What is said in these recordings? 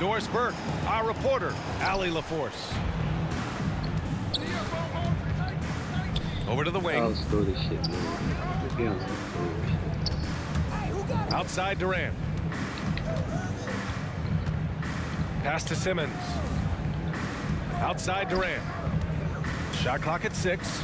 Doris Burke, our reporter, Allie LaForce. Over to the wing. I'll throw this shit, man. Outside Durant. Pass to Simmons. Outside Durant. Shot clock at 6.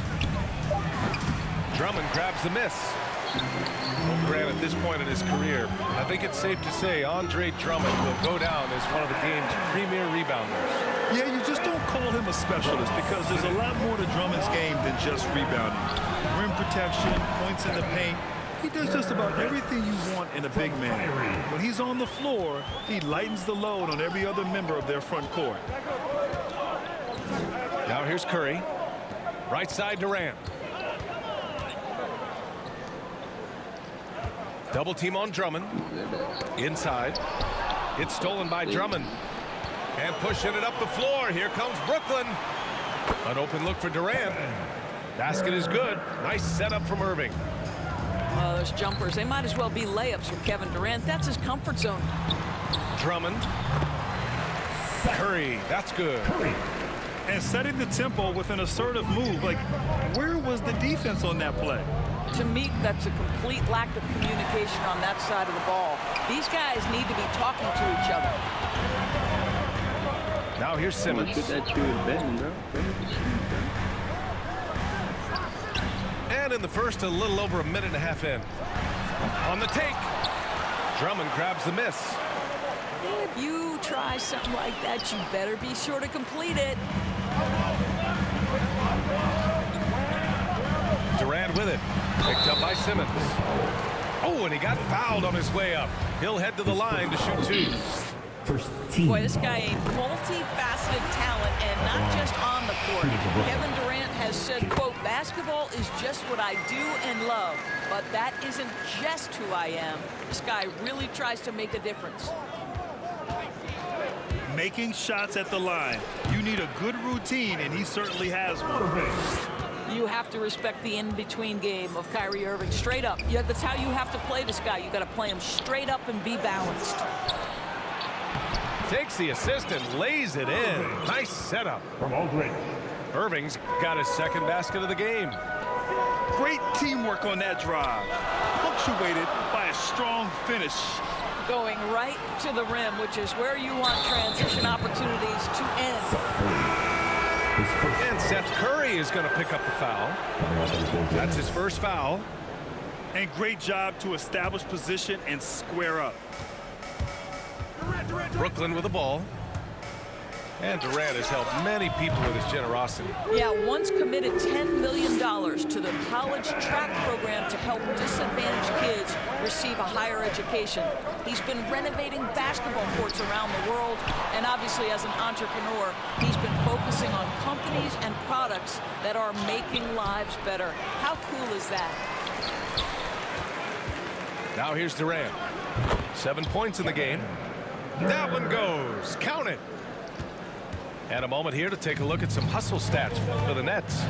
Drummond grabs the miss. Well, Grant, at this point in his career, I think it's safe to say Andre Drummond will go down as one of the game's premier rebounders. Yeah, you just don't call him a specialist because there's a lot more to Drummond's game than just rebounding. Rim protection, points in the paint. He does just about everything you want in a big man. When he's on the floor, he lightens the load on every other member of their front court. Now here's Curry. Right side Durant. Double team on Drummond. Inside. It's stolen by Drummond. And pushing it up the floor. Here comes Brooklyn. An open look for Durant. Basket is good. Nice setup from Irving. Oh, those jumpers, they might as well be layups for Kevin Durant. That's his comfort zone. Drummond. Curry. That's good. And setting the tempo with an assertive move. Like, where was the defense on that play? To me, that's a complete lack of communication on that side of the ball. These guys need to be talking to each other. Now here's Simmons. And in the first, a little over a minute and a half in. On the take. Drummond grabs the miss. If you try something like that, you better be sure to complete it. Durant with it. Picked up by Simmons. Oh, and he got fouled on his way up. He'll head to the line to shoot 2. Boy, this guy a multifaceted talent and not just on the court. Kevin Durant has said, quote, basketball is just what I do and love, but that isn't just who I am. This guy really tries to make a difference. Making shots at the line. You need a good routine, and he certainly has one. You have to respect the in-between game of Kyrie Irving. Straight up. Yeah, that's how you have to play this guy. You got to play him straight up and be balanced. Takes the assist and lays it in. Nice setup. From Aldridge. Irving's got his second basket of the game. Great teamwork on that drive. Punctuated by a strong finish. Going right to the rim, which is where you want transition opportunities to end. And Seth Curry is going to pick up the foul. That's his first foul. And great job to establish position and square up. Brooklyn with the ball. And Durant has helped many people with his generosity. Yeah, once committed $10 million to the college track program to help disadvantaged kids receive a higher education. He's been renovating basketball courts around the world, and obviously as an entrepreneur, he's been focusing on companies and products that are making lives better. How cool is that? Now here's Durant. 7 points in the game. That one goes. Count it. And a moment here to take a look at some hustle stats for the Nets.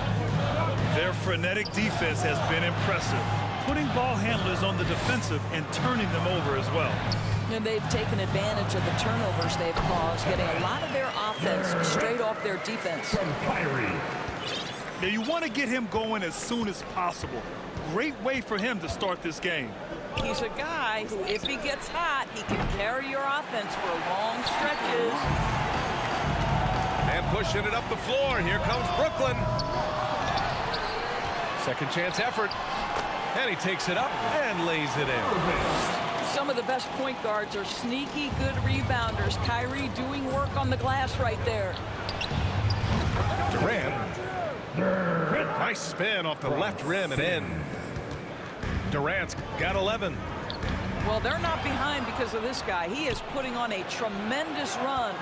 Their frenetic defense has been impressive, putting ball handlers on the defensive and turning them over as well. And they've taken advantage of the turnovers they've caused, getting a lot of their offense straight off their defense. From Kyrie. Now you want to get him going as soon as possible. Great way for him to start this game. He's a guy who, if he gets hot, he can carry your offense for long stretches. And pushing it up the floor. Here comes Brooklyn. Second chance effort. And he takes it up and lays it in. Some of the best point guards are sneaky good rebounders. Kyrie doing work on the glass right there. Durant. Nice spin off the left rim and in. Durant's got 11. Well, they're not behind because of this guy. He is putting on a tremendous run.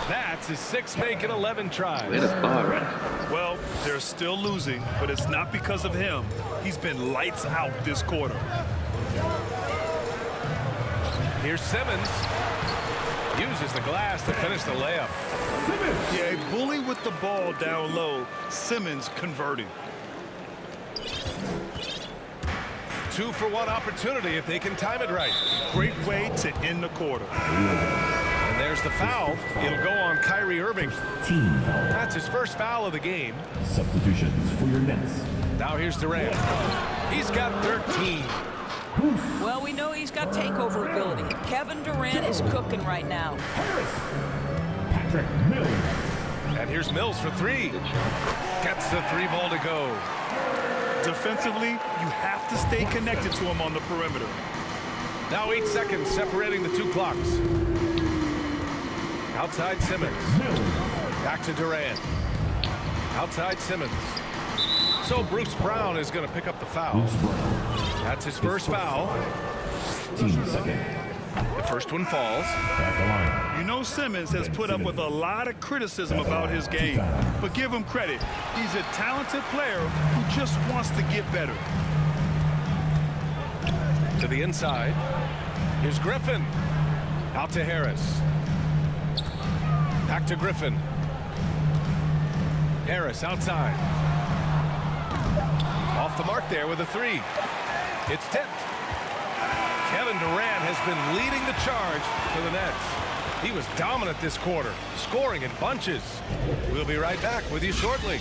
That's his 6 make and 11 tries. Well, they're still losing, but it's not because of him. He's been lights out this quarter. Here's Simmons. Uses the glass to finish the layup. Yeah, a bully with the ball down low. Simmons converting. 2-for-1 opportunity if they can time it right. Great way to end the quarter. And there's the foul. It'll go on Kyrie Irving. Team foul. That's his first foul of the game. Substitutions for your Nets. Now here's Durant. He's got 13. Well, we know he's got takeover ability. Kevin Durant is cooking right now. Patrick Mills. And here's Mills for 3. Gets the 3 ball to go. Defensively, you have to stay connected to him on the perimeter. Now 8 seconds separating the 2 clocks. Outside Simmons. Back to Durant. Outside Simmons. So Bruce Brown is going to pick up the foul. That's his first foul. Team second. The first one falls. Back the line. You know Simmons has put up with a lot of criticism about his game, but give him credit. He's a talented player who just wants to get better. To the inside. Here's Griffin. Out to Harris. Back to Griffin. Harris outside. Off the mark there with a 3. It's tipped. Kevin Durant has been leading the charge for the Nets. He was dominant this quarter, scoring in bunches. We'll be right back with you shortly.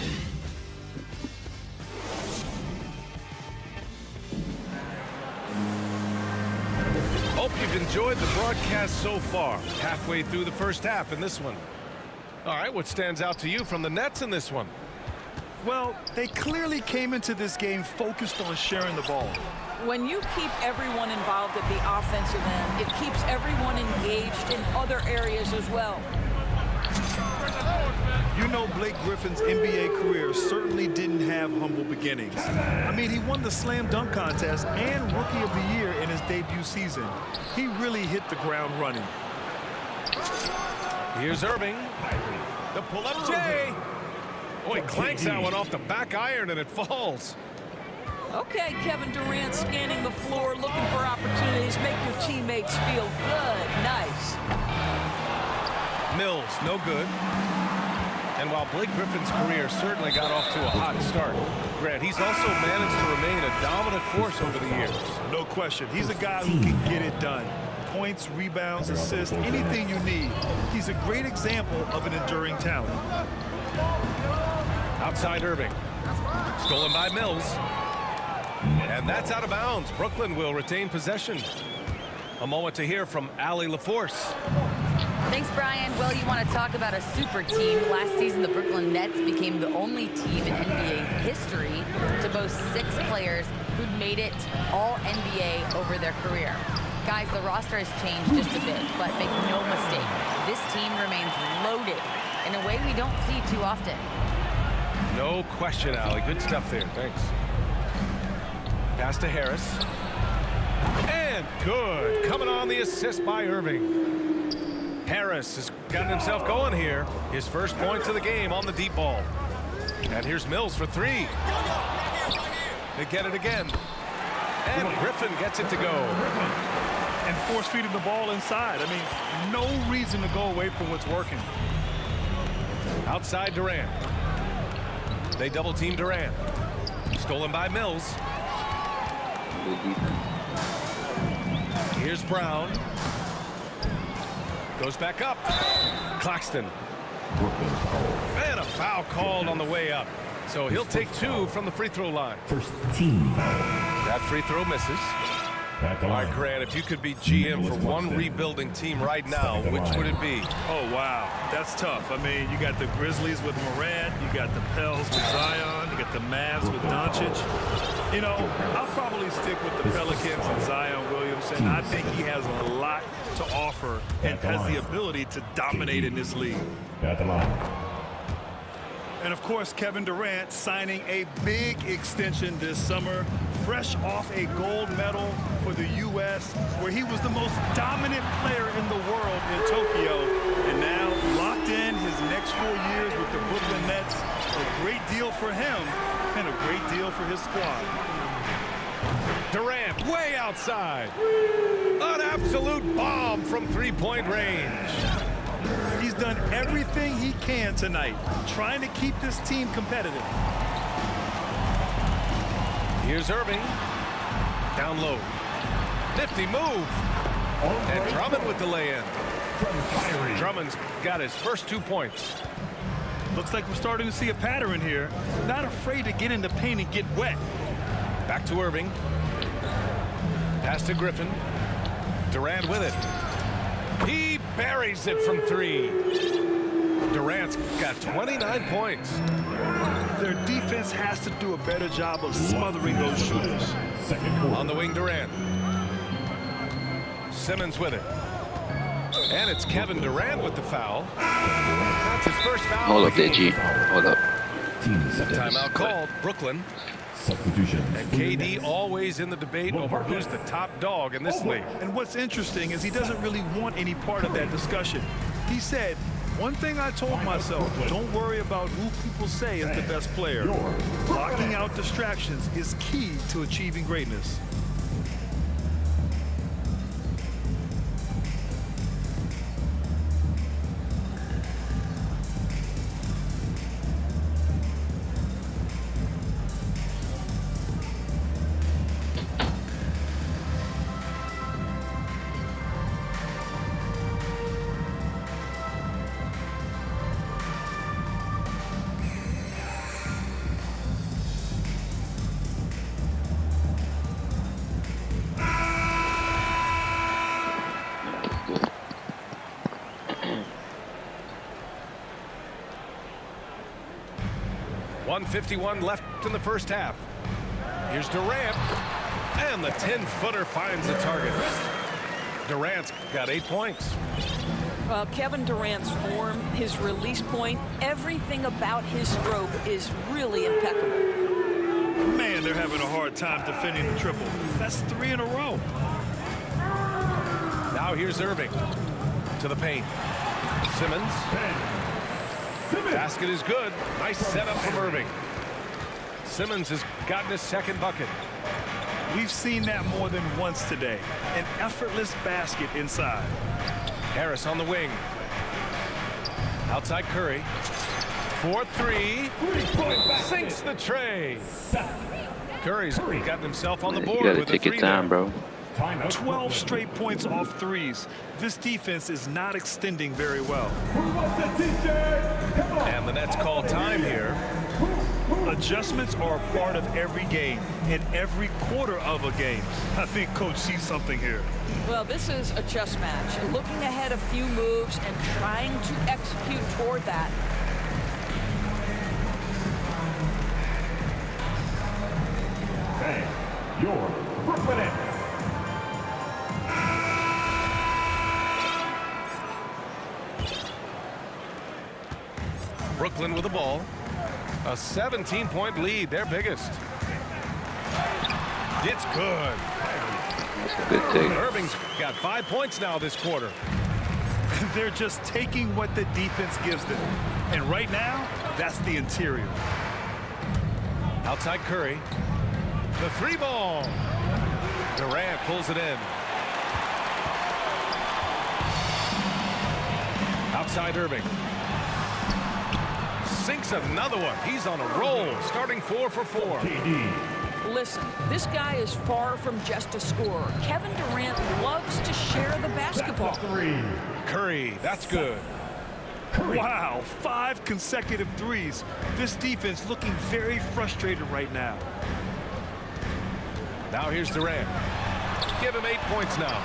Hope you've enjoyed the broadcast so far. Halfway through the first half in this one. All right, what stands out to you from the Nets in this one? Well, they clearly came into this game focused on sharing the ball. When you keep everyone involved at the offensive end, it keeps everyone engaged in other areas as well. You know Blake Griffin's NBA career certainly didn't have humble beginnings. I mean, he won the slam dunk contest and Rookie of the Year in his debut season. He really hit the ground running. Here's Irving. The pull-up J. Oh, he clanks that one off the back iron and it falls. Okay, Kevin Durant scanning the floor, looking for opportunities. Make your teammates feel good. Nice. Mills, no good. And while Blake Griffin's career certainly got off to a hot start, Grant, he's also managed to remain a dominant force over the years. No question. He's a guy who can get it done. Points, rebounds, assists, anything you need. He's a great example of an enduring talent. Outside Irving. Stolen by Mills. And that's out of bounds. Brooklyn will retain possession. A moment to hear from Allie LaForce. Thanks, Brian. Well, you want to talk about a super team. Last season, the Brooklyn Nets became the only team in NBA history to boast 6 players who'd made it all NBA over their career. Guys, the roster has changed just a bit, but make no mistake, this team remains loaded in a way we don't see too often. No question, Allie. Good stuff there. Thanks. Pass to Harris. And good. Coming on the assist by Irving. Harris has gotten himself going here. His first points of the game on the deep ball. And here's Mills for 3. They get it again. And Griffin gets it to go. And force feeding the ball inside. I mean, no reason to go away from what's working. Outside Durant. They double team Durant. Stolen by Mills. Here's Brown. Goes back up. Claxton. And a foul called on the way up. So he'll take 2 from the free throw line. First team foul. That free throw misses. Back the All right, line. Grant, if you could be GM for one rebuilding team right now, which would it be? Oh, wow. That's tough. I mean, you got the Grizzlies with Morant. You got the Pels with Zion. You got the Mavs with Doncic. You know, I'll probably stick with the Pelicans and Zion Williamson. I think he has a lot to offer and has the ability to dominate in this league. Back the line. And, of course, Kevin Durant signing a big extension this summer, fresh off a gold medal for the U.S., where he was the most dominant player in the world in Tokyo. And now locked in his next 4 years with the Brooklyn Nets. A great deal for him and a great deal for his squad. Durant way outside. An absolute bomb from three-point range. He's done everything he can tonight, trying to keep this team competitive. Here's Irving. Down low. Nifty move. And Drummond with the lay-in. Drummond's got his first 2 points. Looks like we're starting to see a pattern here. Not afraid to get in the paint and get wet. Back to Irving. Pass to Griffin. Durant with it. He buries it from 3. Durant's got 29 points. Their defense has to do a better job of smothering those shooters. On the wing, Durant. Simmons with it. And it's Kevin Durant with the foul. That's his first foul. Hold up there, G. Hold up. Timeout called. Brooklyn. Substitution. And KD always in the debate over who's the top dog in this league. And what's interesting is he doesn't really want any part of that discussion. He said, one thing I told myself, don't worry about who people say is the best player. Blocking out distractions is key to achieving greatness. .151 left in the first half. Here's Durant. And the 10-footer finds the target. Durant's got 8 points. Well, Kevin Durant's form, his release point, everything about his stroke is really impeccable. Man, they're having a hard time defending the triple. That's 3 in a row. Now here's Irving to the paint. Simmons. Basket is good. Nice setup from Irving. Simmons has gotten his second bucket. We've seen that more than once today. An effortless basket inside. Harris on the wing. Outside Curry. 4-3. Sinks the tray. Curry's gotten himself on the board. You gotta with take a your 3 time, there. bro. 12 straight points off threes. This defense is not extending very well. And the Nets call time here. Adjustments are a part of every game, in every quarter of a game. I think Coach sees something here. Well, this is a chess match. Looking ahead a few moves and trying to execute toward that. Hey, your Brooklyn Nets. Brooklyn with the ball. A 17-point lead, their biggest. It's good. That's a good take. Irving's got 5 points now this quarter. They're just taking what the defense gives them. And right now, that's the interior. Outside Curry. The 3-ball. Durant pulls it in. Outside Irving. Sinks another one. He's on a roll, starting 4 for 4. Listen, this guy is far from just a scorer. Kevin Durant loves to share the basketball. Curry, that's good. Wow, 5 consecutive threes. This defense looking very frustrated right now. Now here's Durant. Give him 8 points now.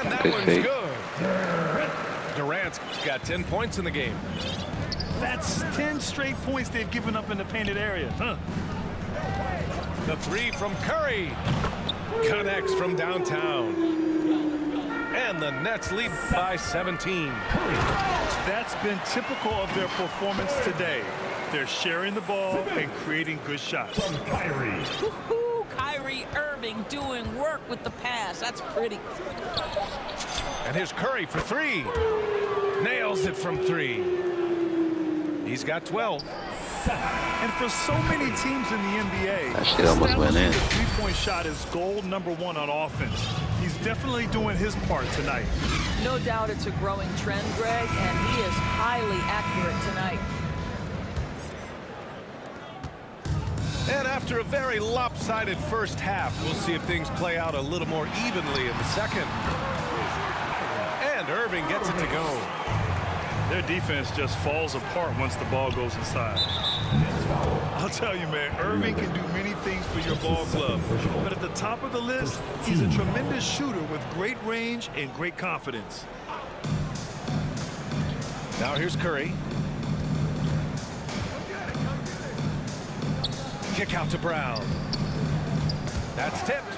And that Good one's fake. good. Durant's got 10 points in the game. That's 10 straight points they've given up in the painted area. The 3 from Curry. Connects from downtown. And the Nets lead by 17. That's been typical of their performance today. They're sharing the ball and creating good shots. Kyrie. Woo-hoo, Kyrie Irving doing work with the pass. That's pretty. And here's Curry for 3. Nails it from 3. He's got 12. And for so many teams in the NBA, That shit almost went in. establishing the three-point shot is goal number 1 on offense. He's definitely doing his part tonight. No doubt it's a growing trend, Greg, and he is highly accurate tonight. And after a very lopsided first half, we'll see if things play out a little more evenly in the second. And Irving gets it to go. Their defense just falls apart once the ball goes inside. I'll tell you, man, Irving can do many things for your ball club. But at the top of the list, he's a tremendous shooter with great range and great confidence. Now here's Curry. Kick out to Brown. That's tipped.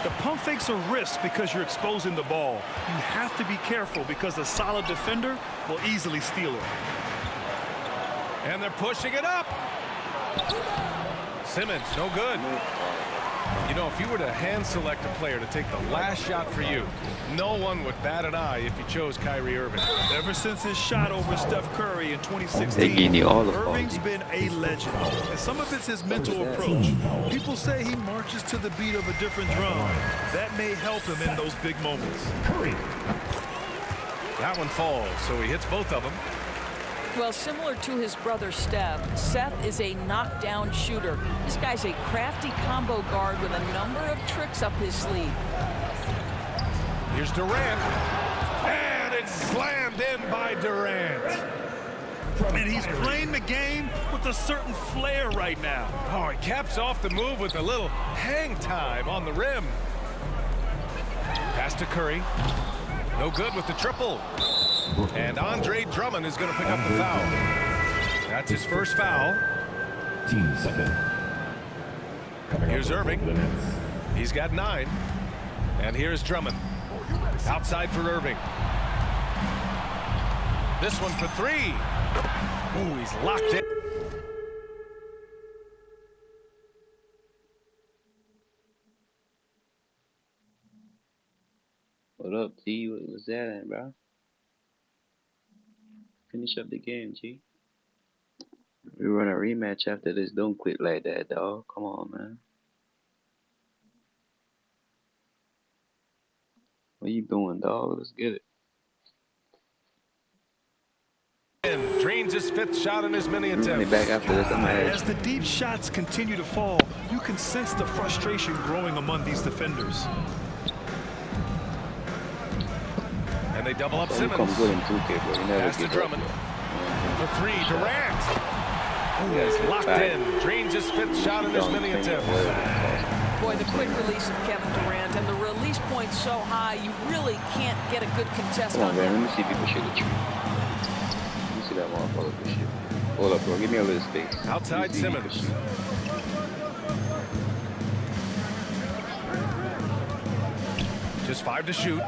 The pump fakes are risks because you're exposing the ball. You have to be careful because a solid defender will easily steal it. And they're pushing it up. Simmons, no good. You know, if you were to hand select a player to take the last shot for you, no one would bat an eye if you chose Kyrie Irving. Ever since his shot over Steph Curry in They 2016, give you all the Irving's faults. been a legend. And some of it's his mental approach. People say he marches to the beat of a different drum. That may help him in those big moments. That one falls, so he hits both of them. Well, similar to his brother Steph, Seth is a knockdown shooter. This guy's a crafty combo guard with a number of tricks up his sleeve. Here's Durant. And it's slammed in by Durant. And he's playing the game with a certain flair right now. Oh, he caps off the move with a little hang time on the rim. Pass to Curry. No good with the triple. And Andre Drummond is going to pick up the foul. That's his first foul. Team second. Here's Irving. He's got 9. And here's Drummond. Outside for Irving. This one for 3. Ooh, he's locked in. What up, T? What was that at, bro? Finish up the game, G. We run a rematch after this. Don't quit like that, dog. Come on, man. What you doing, dog? Let's get it. And drains his 5th shot in his many attempts. Back after this, I'm As the deep shots continue to fall, you can sense the frustration growing among these defenders. And they double up You Simmons. come good in 2K, bro. You never Pass to get Drummond. For 3, Durant. Yeah, He's locked in. Drains his 5th shot in his many attempts. Boy, the quick release of Kevin Durant and the release point so high, you really can't get a good contest Come on, on man. him. Let me see if you can shoot a tree. Let me see that motherfucker can shoot. Hold up, bro. Give me a little space. Outside Let me see if Simmons. you can shoot. Just 5 to shoot.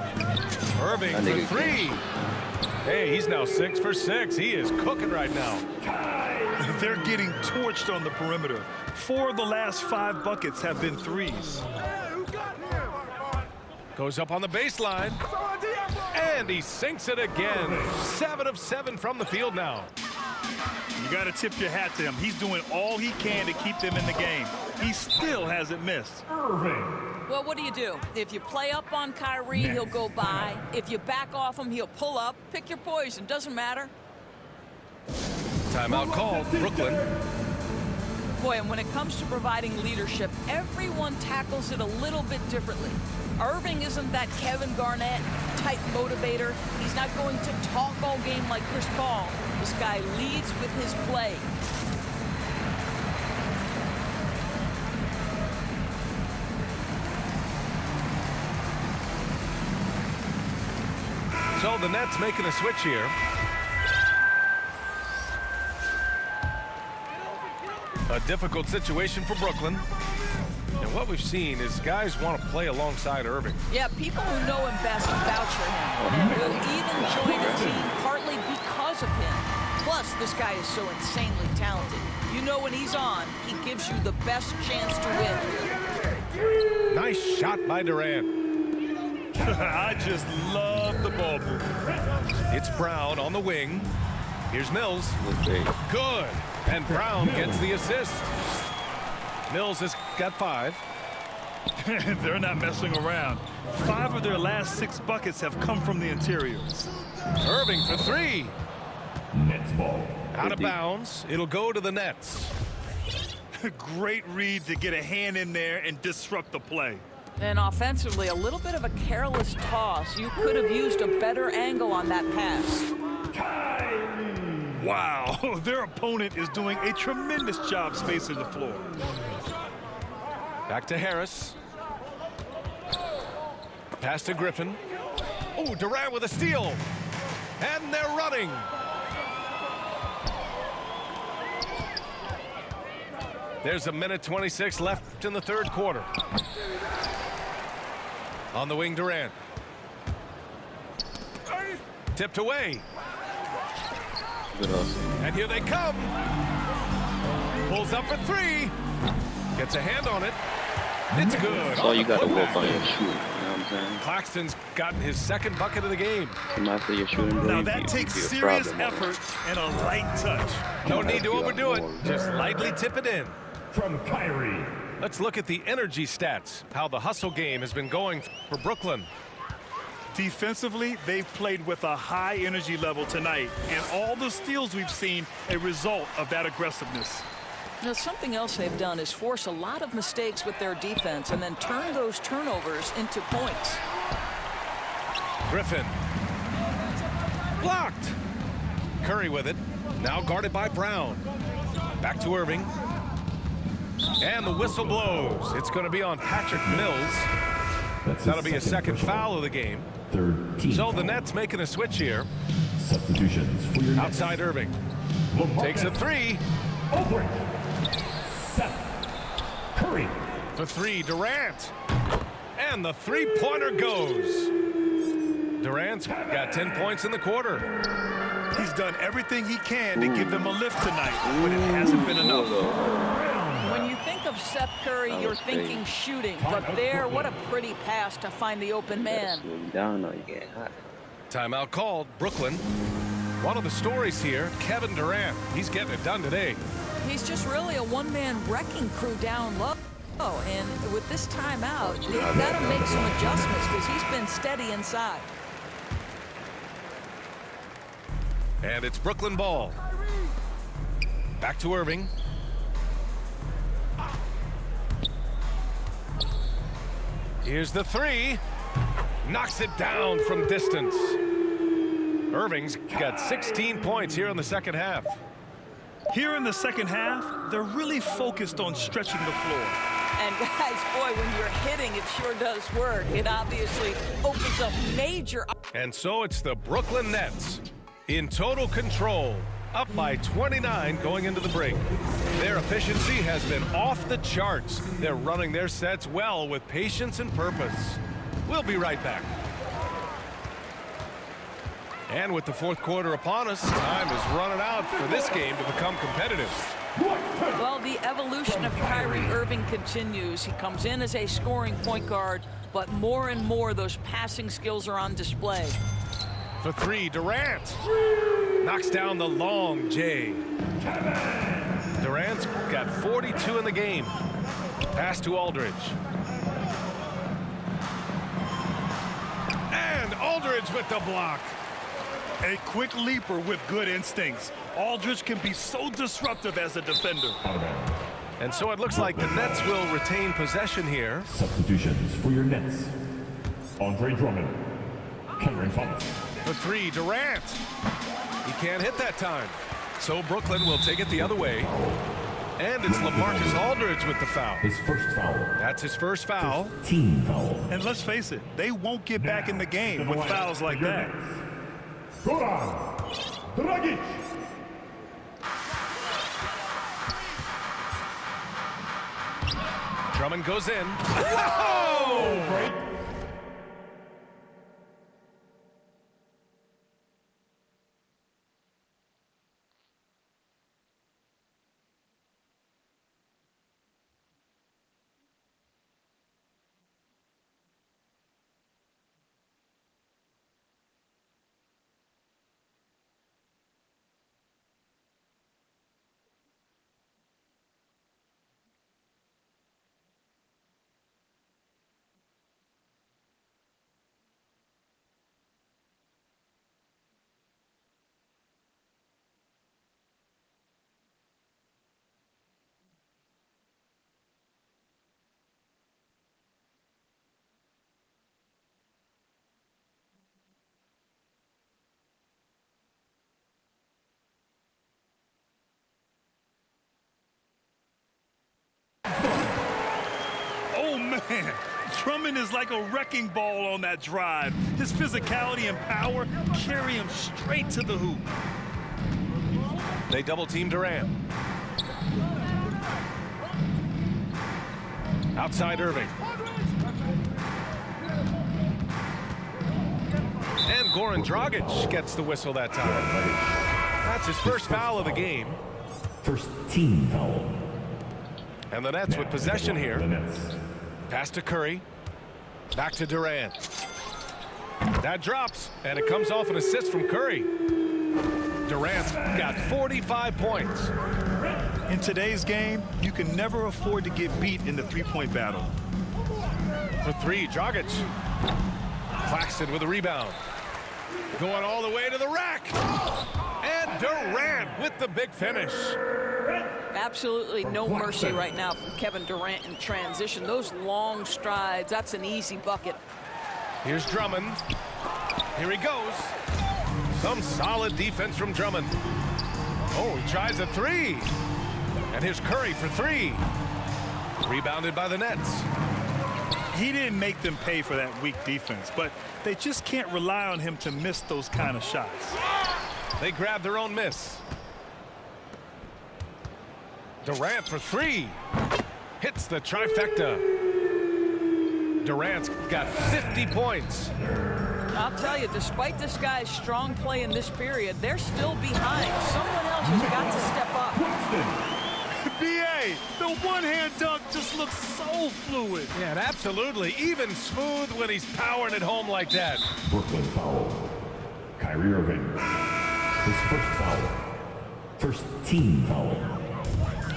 Irving That for nigga 3. can't Hey, he's now 6 for 6. He is cooking right now. They're getting torched on the perimeter. 4 of the last 5 buckets have been threes. Goes up on the baseline. And he sinks it again. 7 of 7 from the field now. You got to tip your hat to him. He's doing all he can to keep them in the game. He still hasn't missed. Well, what do? If you play up on Kyrie, he'll go by. If you back off him, he'll pull up. Pick your poison. Doesn't matter. Timeout called. Brooklyn. Boy, and when it comes to providing leadership, everyone tackles it a little bit differently. Irving isn't that Kevin Garnett type motivator. He's not going to talk all game like Chris Paul. This guy leads with his play. So the Nets making a switch here. A difficult situation for Brooklyn. And what we've seen is guys want to play alongside Irving. Yeah, people who know him best vouch for him and will even join a team partly because of him. Plus, this guy is so insanely talented. You know when he's on, he gives you the best chance to win. Nice shot by Durant. I just love the ball movement. It's Brown on the wing. Here's Mills. Okay. Good. And Brown gets the assist. Mills has got 5. They're not messing around. 5 of their last 6 buckets have come from the interior. Irving for 3. Nets ball. Out of bounds. It'll go to the Nets. Great read to get a hand in there and disrupt the play. And offensively, a little bit of a careless toss. You could have used a better angle on that pass. Wow, their opponent is doing a tremendous job spacing the floor. Back to Harris. Pass to Griffin. Oh, Durant with a steal. And they're running. There's a minute 26 left in the third quarter. On the wing, Durant. Tipped away. Good hustle. And here they come. Pulls up for three. Gets a hand on it. It's good. So you got to work on your shooting. You know what I'm saying? Claxton's gotten his second bucket of the game. After your shooting, bro, Now that takes serious effort and a light touch. No need to overdo it. Just lightly tip it in. From Kyrie. Let's look at the energy stats. How the hustle game has been going for Brooklyn. Defensively, they've played with a high energy level tonight, and all the steals we've seen a result of that aggressiveness. Now, something else they've done is force a lot of mistakes with their defense and then turn those turnovers into points. Griffin. Blocked. Curry with it. Now guarded by Brown. Back to Irving. And the whistle blows. It's going to be on Patrick Mills. That'll be a second foul of the game. Third team. So the Nets making a switch here. Substitutions for your Outside Irving. Takes a three. Over. Seth Curry. For three, Durant. And the three-pointer goes. Durant's got 10 points in the quarter. He's done everything he can to give them a lift tonight, but it hasn't been enough. When you think of Seth Curry, you're thinking shooting. But there, what a pretty pass to find the open man. Down or you getting hot. Timeout called. Brooklyn. One of the stories here, Kevin Durant. He's getting it done today. He's just really a one-man wrecking crew down low. And with this timeout, they've got to make some adjustments because he's been steady inside. And it's Brooklyn ball. Back to Irving. Here's the three. Knocks it down from distance. Irving's got 16 points here in the second half. Here in the second half, they're really focused on stretching the floor. And guys, boy, when you're hitting, it sure does work. It obviously opens up major. And so it's the Brooklyn Nets in total control, up by 29 going into the break. Their efficiency has been off the charts. They're running their sets well with patience and purpose. We'll be right back. And with the fourth quarter upon us, time is running out for this game to become competitive. Well, the evolution of Kyrie Irving continues. He comes in as a scoring point guard, but more and more those passing skills are on display. For three, Durant knocks down the long J. Durant's got 42 in the game. Pass to Aldridge. And Aldridge with the block. A quick leaper with good instincts. Aldridge can be so disruptive as a defender. And so it looks like the Nets will retain possession here. Substitutions for your Nets. Andre Drummond. Cameron Thomas. For three, Durant. He can't hit that time. So Brooklyn will take it the other way. And it's LaMarcus Aldridge with the foul. His first foul. That's his first foul. Team foul. And let's face it, they won't get back in the game with fouls like that. Goran Dragic. Drummond goes in. Whoa! Man, Drummond is like a wrecking ball on that drive. His physicality and power carry him straight to the hoop. They double team Durant. Outside Irving. And Goran Dragic gets the whistle that time. That's his first foul of the game. First team foul. And the Nets with possession The here. Nets. Pass to Curry. Back to Durant. That drops, and it comes off an assist from Curry. Durant's got 45 points. In today's game, you can never afford to get beat in the three-point battle. For three, Dragic. Claxton with a rebound. Going all the way to the rack. And Durant with the big finish. Absolutely no mercy right now from Kevin Durant in transition. Those long strides, that's an easy bucket. Here's Drummond. Here he goes. Some solid defense from Drummond. Oh, he tries a three. And here's Curry for three. Rebounded by the Nets. He didn't make them pay for that weak defense, but they just can't rely on him to miss those kind of shots. They grab their own miss. Durant for three. Hits the trifecta. Durant's got 50 points. I'll tell you, despite this guy's strong play in this period, they're still behind. Someone else has got to step up. B.A., the one-hand dunk just looks so fluid. Yeah, and absolutely. Even smooth when he's powering it home like that. Brooklyn foul. Kyrie Irving. His first foul. First team foul.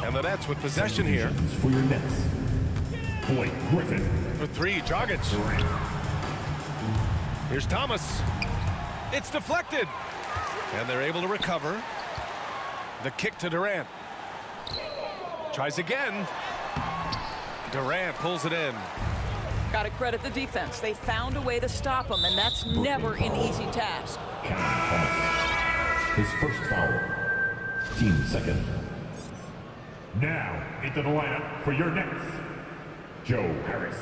And the Nets with possession here. For your Nets. Blake Griffin. For three, Dragic. Here's Thomas. It's deflected. And they're able to recover. The kick to Durant. Tries again. Durant pulls it in. Got to credit the defense. They found a way to stop him, and that's never an easy task. Thomas. His first foul. Team second. Now into the lineup for your Nets. Joe Harris.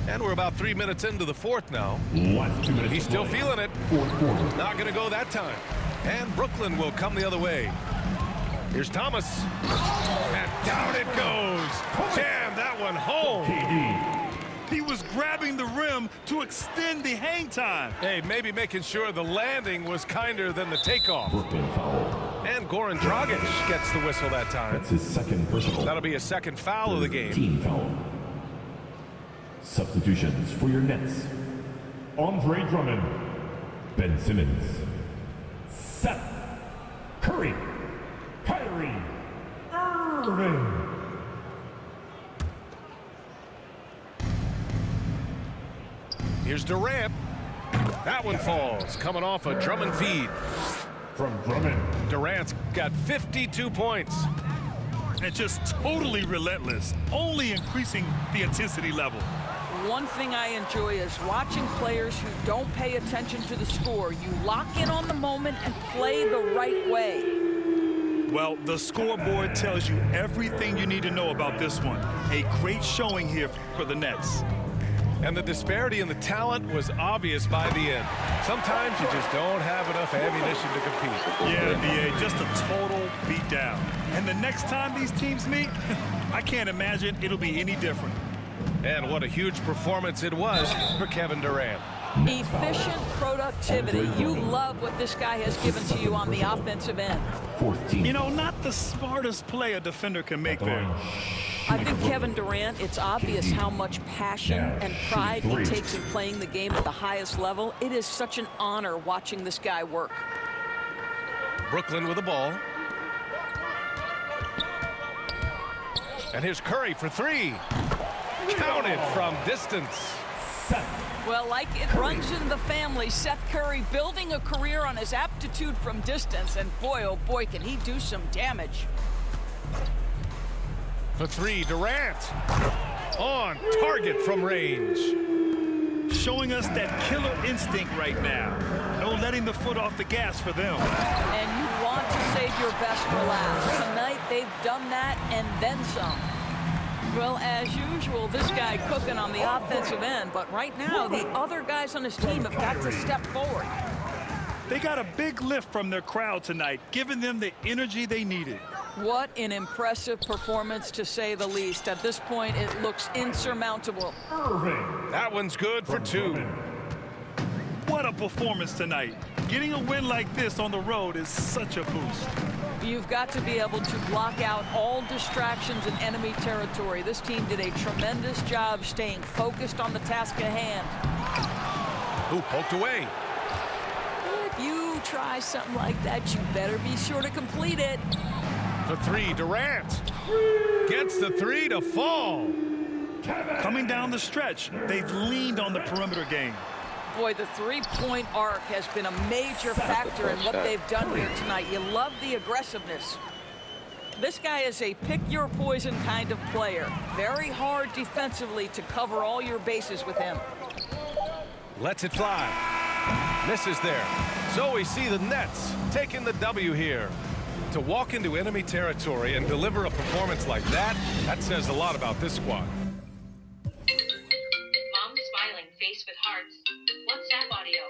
And we're about 3 minutes into the fourth now. Last 2 minutes. He's still feeling it. Fourth quarter. Not going to go that time. And Brooklyn will come the other way. Here's Thomas. And down it goes. Jam that one home. KD. He was grabbing the rim to extend the hang time. Hey, maybe making sure the landing was kinder than the takeoff. Brooklyn foul. And Goran Dragic gets the whistle that time. That's his second personal. That'll be a second foul of the game. Team foul. Substitutions for your Nets. Andre Drummond. Ben Simmons. Seth Curry. Kyrie Irving. Here's Durant. That one falls, coming off a Drummond feed. From Drummond. Durant's got 52 points. And just totally relentless, only increasing the intensity level. One thing I enjoy is watching players who don't pay attention to the score. You lock in on the moment and play the right way. Well, the scoreboard tells you everything you need to know about this one. A great showing here for the Nets. And the disparity in the talent was obvious by the end. Sometimes you just don't have enough ammunition to compete. Yeah, B.A., just a total beatdown. And the next time these teams meet, I can't imagine it'll be any different. And what a huge performance it was for Kevin Durant. Efficient productivity. You love what this guy has given to you on the offensive end. 14. You know, not the smartest play a defender can make there. I think Kevin Durant, it's obvious how much passion and pride he takes in playing the game at the highest level. It is such an honor watching this guy work. Brooklyn with the ball. And here's Curry for three. Counted from distance. Well, like it runs in the family, Seth Curry building a career on his aptitude from distance, and boy, oh boy, can he do some damage. For three, Durant. On target from range. showing us that killer instinct right now. No letting the foot off the gas for them. And you want to save your best for last. Tonight, they've done that and then some. Well, as usual, this guy cooking on the offensive end, but right now, the other guys on his team have got to step forward. They got a big lift from their crowd tonight, giving them the energy they needed. What an impressive performance, to say the least. At this point, it looks insurmountable. That one's good for two. What a performance tonight. Getting a win like this on the road is such a boost. You've got to be able to block out all distractions in enemy territory. This team did a tremendous job staying focused on the task at hand. Ooh, poked away. If you try something like that, you better be sure to complete it. The three, Durant. Gets the three to fall. Coming down the stretch, they've leaned on the perimeter game. Boy, the three-point arc has been a major factor in what they've done here tonight. You love the aggressiveness. This guy is a pick-your-poison kind of player. Very hard defensively to cover all your bases with him. Lets it fly. Misses there. So we see the Nets taking the W here. To walk into enemy territory and deliver a performance like that, that says a lot about this squad. Mom smiling face with hearts. WhatsApp audio.